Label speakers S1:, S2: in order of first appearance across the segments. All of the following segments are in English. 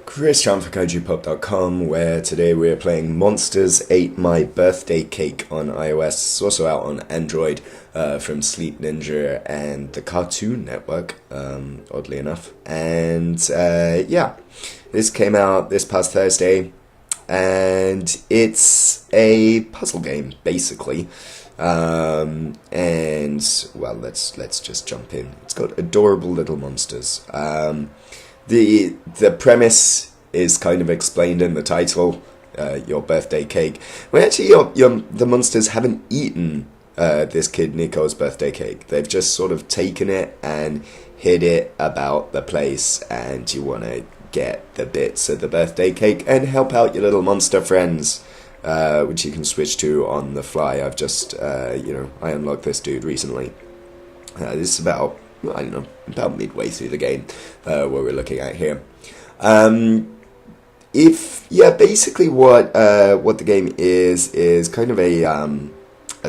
S1: Chris Chan for KaijuPop.com, where today we're playing Monsters Ate My Birthday Cake on iOS. It's also out on Android from Sleep Ninja and the Cartoon Network, oddly enough. And yeah, this came out this past Thursday, and it's a puzzle game, basically. And well, let's just jump in. It's got adorable little monsters. The premise is kind of explained in the title, your birthday cake. Well, actually, the monsters haven't eaten this kid Nico's birthday cake. They've just sort of taken it and hid it about the place, and you want to get the bits of the birthday cake and help out your little monster friends, which you can switch to on the fly. I've just, I unlocked this dude recently. This is about, I don't know, about midway through the game, what we're looking at here. Basically what the game is kind of a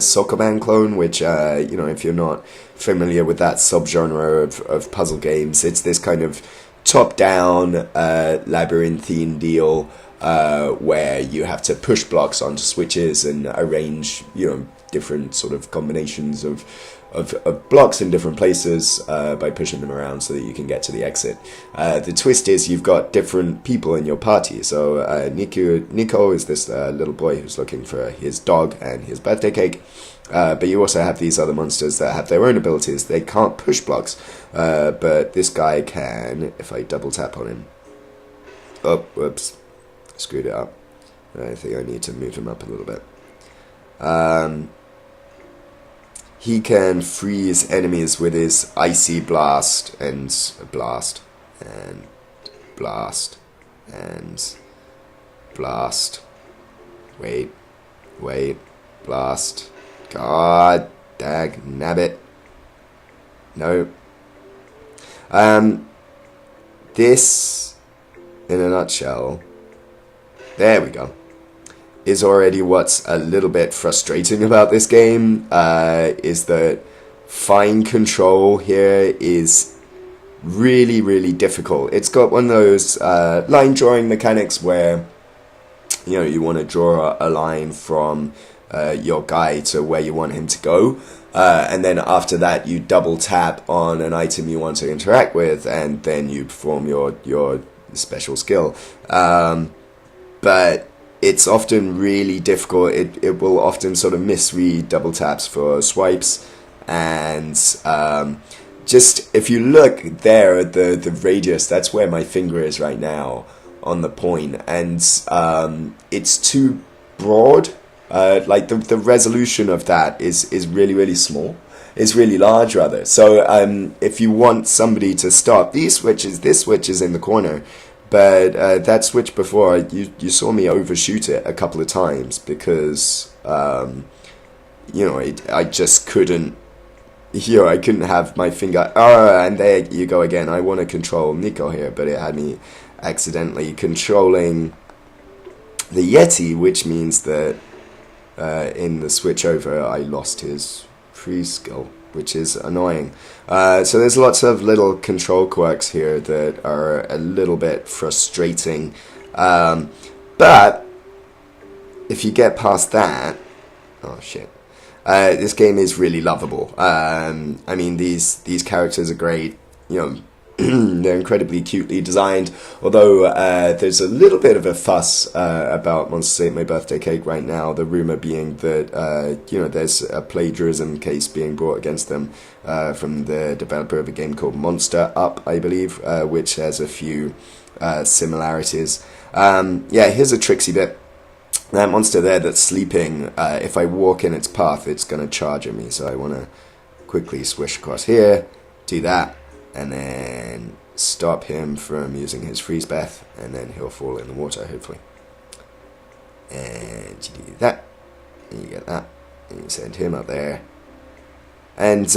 S1: soccer band clone, which, if you're not familiar with that subgenre of puzzle games, it's this kind of top-down, labyrinthine deal, where you have to push blocks onto switches and arrange, different sort of combinations of blocks in different places by pushing them around so that you can get to the exit. The twist is you've got different people in your party. So Nico is this little boy who's looking for his dog and his birthday cake. But you also have these other monsters that have their own abilities. They can't push blocks, but this guy can, if I double tap on him. Oh, whoops. Screwed it up. I think I need to move him up a little bit. He can freeze enemies with his icy blast and blast and blast and blast. Wait, blast. God dag nabbit. No. This, in a nutshell, there we go, is already what's a little bit frustrating about this game, is that fine control here is really, really difficult. It's got one of those line drawing mechanics where, you want to draw a line from your guy to where you want him to go, and then after that you double tap on an item you want to interact with, and then you perform your special skill. But it's often really difficult. It will often sort of misread double taps for swipes, and just if you look there at the radius, that's where my finger is right now on the point, and it's too broad. Like the resolution of that is really, really small. It's really large rather. So if you want somebody to stop these switches, this switch is in the corner. But that switch before, you saw me overshoot it a couple of times because, I just couldn't, I couldn't have my finger, and there you go again. I want to control Nico here, but it had me accidentally controlling the Yeti, which means that in the switch over, I lost his freeze skill, which is annoying. So there's lots of little control quirks here that are a little bit frustrating. But if you get past that, oh shit, this game is really lovable. These characters are great. They're incredibly cutely designed, although there's a little bit of a fuss about Monsters Ate My Birthday Cake right now, the rumour being that, there's a plagiarism case being brought against them from the developer of a game called Monster Up, I believe, which has a few similarities. Here's a tricksy bit. That monster there that's sleeping, if I walk in its path, it's going to charge at me, so I want to quickly swish across here, do that, and then stop him from using his freeze breath, and then he'll fall in the water, hopefully. And you do that, and you get that, and you send him up there. And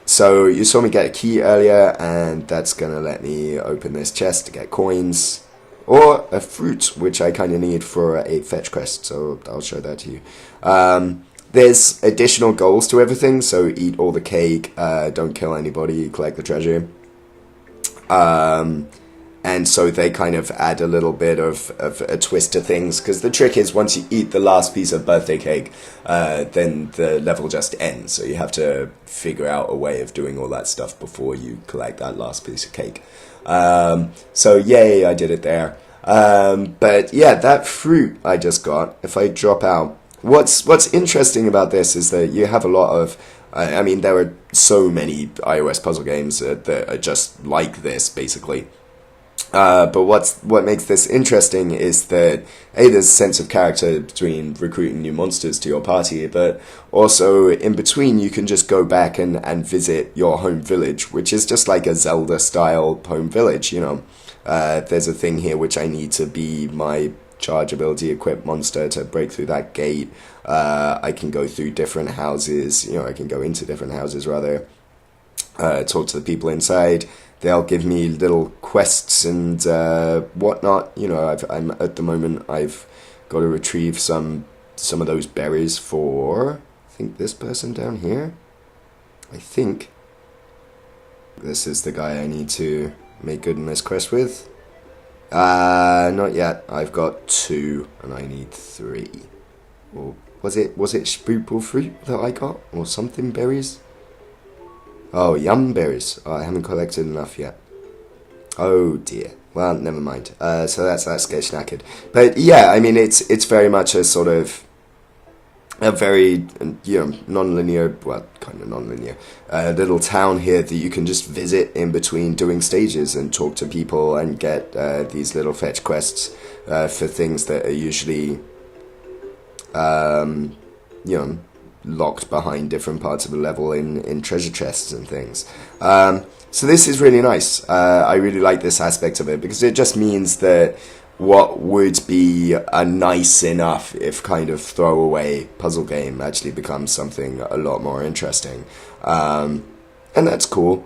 S1: so you saw me get a key earlier, and that's going to let me open this chest to get coins, or a fruit, which I kind of need for a fetch quest, so I'll show that to you. There's additional goals to everything, so eat all the cake, don't kill anybody, collect the treasure. And so they kind of add a little bit of a twist to things, because the trick is once you eat the last piece of birthday cake, then the level just ends. So you have to figure out a way of doing all that stuff before you collect that last piece of cake. So yay, I did it there. But yeah, that fruit I just got, if I drop out, what's interesting about this is that you have a lot of, I mean, there are so many iOS puzzle games that are just like this, basically. But what makes this interesting is that there's a sense of character between recruiting new monsters to your party, but also in between you can just go back and visit your home village, which is just like a Zelda-style home village, you know. There's a thing here which I need to be my charge ability equipped monster to break through that gate. I can go through different houses, you know, I can go into different houses rather, talk to the people inside. They'll give me little quests and whatnot. You know, I'm at the moment I've got to retrieve some of those berries for, I think, this person down here. I think this is the guy I need to make good in this quest with. Not yet. I've got 2 and I need 3. Or was it spoople fruit that I got, or something berries? Oh, yum berries. Oh, I haven't collected enough yet. Oh dear. Well, never mind. So that's get knackered. But yeah, I mean, it's very much a sort of a very, you know, non-linear, well, kind of non-linear, little town here that you can just visit in between doing stages and talk to people and get these little fetch quests for things that are usually, you know, locked behind different parts of the level in treasure chests and things. So this is really nice. I really like this aspect of it, because it just means that what would be a nice enough, if kind of throwaway puzzle game actually becomes something a lot more interesting. And that's cool.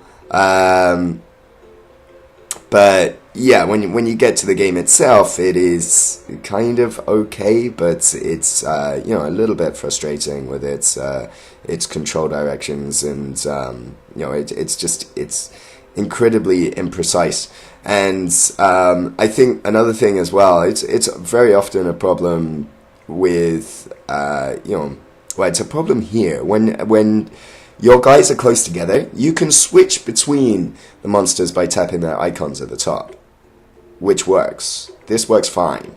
S1: But yeah, when you get to the game itself, it is kind of okay, but it's you know, a little bit frustrating with its control directions, and you know, it's incredibly imprecise. And I think another thing as well, it's very often a problem with you know, well, it's a problem here when your guys are close together. You can switch between the monsters by tapping their icons at the top, which works. This works fine.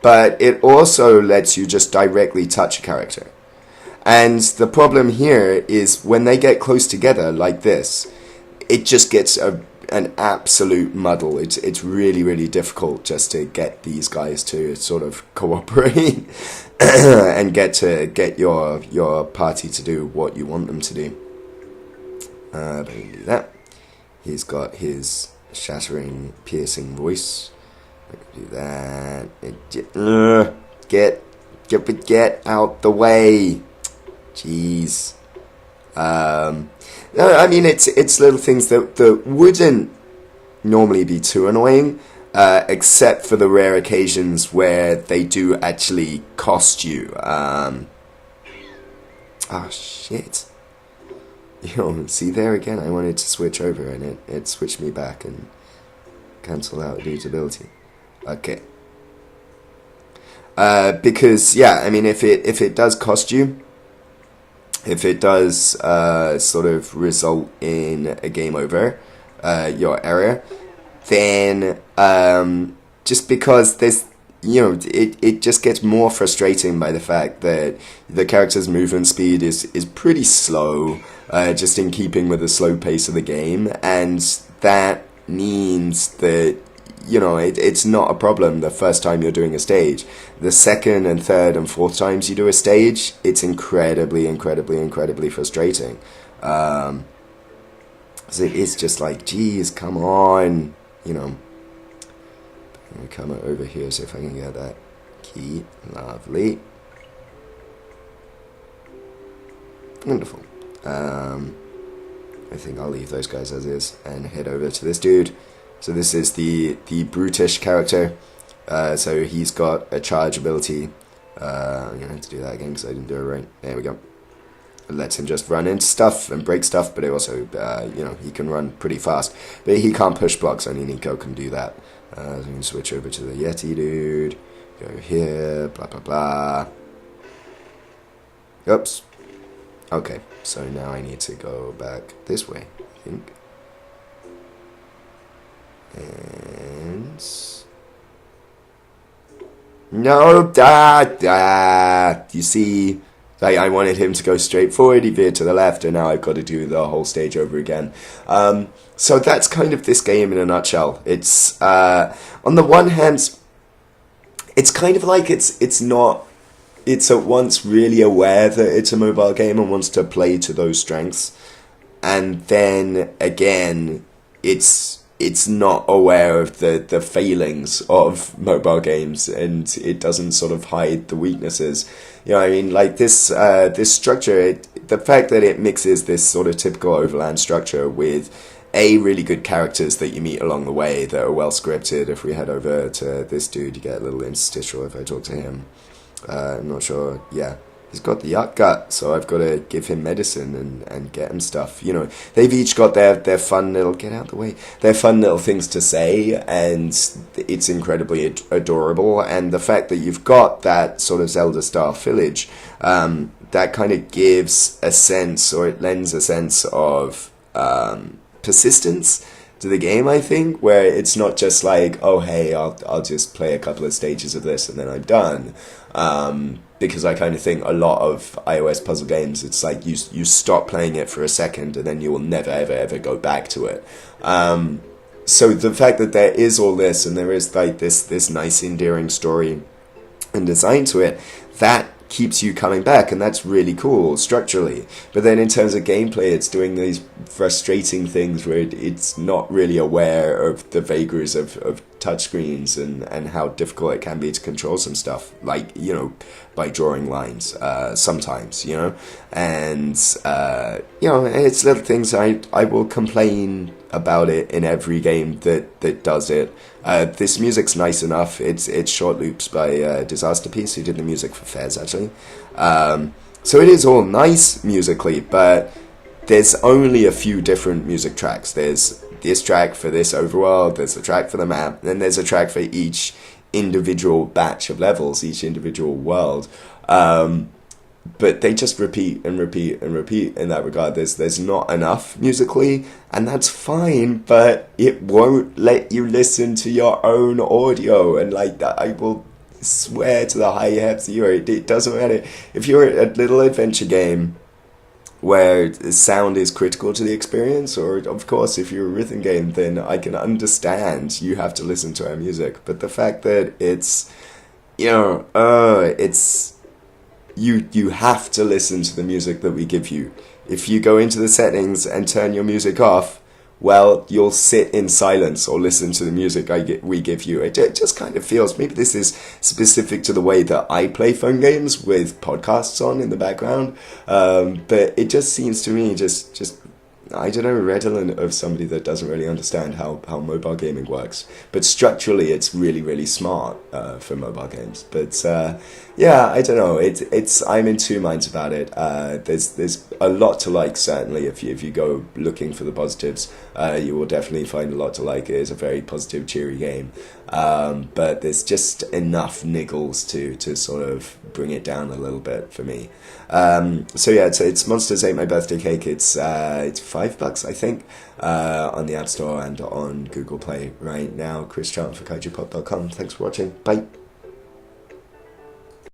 S1: But it also lets you just directly touch a character. And the problem here is when they get close together like this, it just gets an absolute muddle. It's really, really difficult just to get these guys to sort of cooperate and get your party to do what you want them to do. But we can do that. He's got his shattering, piercing voice. We can do that. Get out the way. Jeez. No, I mean, it's little things that wouldn't normally be too annoying, except for the rare occasions where they do actually cost you. Oh shit. Yo, see there again, I wanted to switch over and it switched me back and cancelled out dude's ability. Okay. Because yeah, I mean, if it does cost you, if it does sort of result in a game over your area, then just because there's, you know, it just gets more frustrating by the fact that the character's movement speed is pretty slow, just in keeping with the slow pace of the game, and that means that, you know, it's not a problem the first time you're doing a stage. The second and third and fourth times you do a stage, it's incredibly frustrating. So it's just like, geez, come on, you know. I'm going to come over here, see if I can get that key. Lovely. Wonderful. I think I'll leave those guys as is and head over to this dude. So this is the brutish character. So he's got a charge ability. I'm going to have to do that again because I didn't do it right. There we go. It lets him just run into stuff and break stuff, but it also, he can run pretty fast. But he can't push blocks, only Nico can do that. So we can switch over to the Yeti dude, go here, blah, blah, blah. Oops. Okay, so now I need to go back this way, I think. And... No, you see... I wanted him to go straight forward, he veered to the left, and now I've got to do the whole stage over again. So that's kind of this game in a nutshell. It's, on the one hand, it's kind of like it's at once really aware that it's a mobile game and wants to play to those strengths. And then, again, it's not aware of the failings of mobile games, and it doesn't sort of hide the weaknesses. You know what I mean? Like this structure, the fact that it mixes this sort of typical Overland structure with really good characters that you meet along the way that are well scripted. If we head over to this dude, you get a little interstitial if I talk to him. I'm not sure. Yeah. He's got the yuck gut, so I've got to give him medicine and get him stuff. You know, they've each got their fun little, get out the way, their fun little things to say, and it's incredibly adorable. And the fact that you've got that sort of Zelda-style village, that kind of gives a sense, or it lends a sense of persistence to the game, I think, where it's not just like, oh, hey, I'll just play a couple of stages of this and then I'm done. Because I kind of think a lot of iOS puzzle games, it's like you stop playing it for a second and then you will never, ever, ever go back to it. So the fact that there is all this and there is like this nice, endearing story and design to it, that keeps you coming back, and that's really cool structurally. But then in terms of gameplay, it's doing these frustrating things where it's not really aware of the vagaries of touchscreens and how difficult it can be to control some stuff, like, you know, by drawing lines sometimes, you know. And it's little things. I will complain about it in every game that does it. This music's nice enough. It's short loops by Disaster Piece, who did the music for Fez, actually. So it is all nice musically, but there's only a few different music tracks. There's this track for this overworld, there's a track for the map, and then there's a track for each individual batch of levels, each individual world. But they just repeat and repeat and repeat in that regard. There's not enough musically, and that's fine, but it won't let you listen to your own audio. And like that, I will swear to the high heavens, it doesn't matter. If you're a little adventure game where sound is critical to the experience, or of course if you're a rhythm game, then I can understand you have to listen to our music. But the fact that it's, you have to listen to the music that we give you. If you go into the settings and turn your music off, well, you'll sit in silence or listen to the music we give you. It just kind of feels, maybe this is specific to the way that I play phone games with podcasts on in the background, but it just seems to me just I don't know, redolent of somebody that doesn't really understand how mobile gaming works. But structurally, it's really, really smart for mobile games. But I don't know. It's I'm in two minds about it. There's a lot to like, certainly. If you go looking for the positives, you will definitely find a lot to like. It is a very positive, cheery game. But there's just enough niggles to sort of bring it down a little bit for me. It's Monsters Ate My Birthday Cake. It's $5, I think, on the App Store and on Google Play right now. Chris Charlton for kaijupop.com. Thanks for watching. Bye.